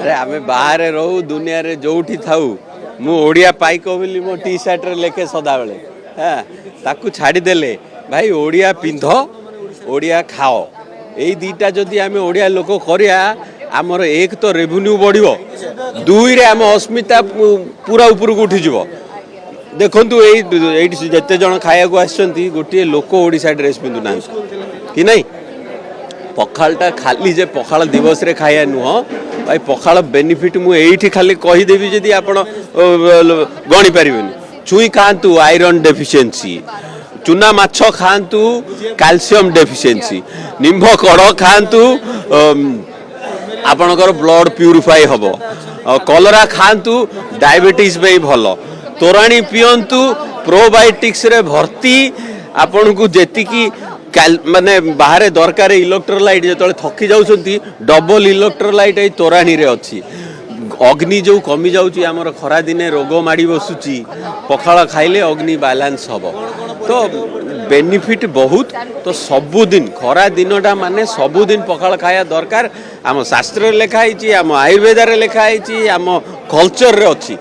अरे आम बाहर रहू दुनिया रे जोठी थाऊ मु ओडिया पाइक बोली मो टी शर्ट रे लेखे सदा बेले हाँ ताकू छाड़ीदेले भाई ओडिया पिंध ओडिया खाओ यही दीटा जदि आम ओडिया लोक करिया आमर एक तो रेवेन्यू बढ़िबो दुई रे आम अस्मिता पूरा ऊपर को उठीज देखु जिते जन खाया आसछंती गोटे लोक ओडिशा ड्रेस पिंधु ना कि नहीं पखालटा खाली जे पखाल दिवस रे खाया नुह भाई पखाल बेनिफिट मुझे खाली कहीदेवी जदि आप गणी पारे छुई खातु आयरन डेफिशिएंसी चुना माछ खातु कैल्शियम डेफिशिएंसी निम्ब कड़ खातु आपणकर ब्लड प्यूरिफाई हम कलरा खातु डायबिटीज में भल तोराणी पियंतु प्रोबायोटिक्स रे भर्ती आपण को जेतिकी माने बाहर दरकार इलेक्ट्रोलाइट जो थकी जाऊँगी डबल इलेक्ट्रोलाइट ये तोराणी रे अच्छी अग्नि जो कमी जाऊँगी आमर खरा दिने रोग माड़ी बसुची पखाल खाइले अग्नि बैलेंस हम तो बेनिफिट बहुत तो सबुदिन खरा दिनटा माने सबुदिन पखाल खाया दरकार आम शास्त्र लिखाई आम आयुर्वेद लिखाई आम कल्चर रे अच्छी।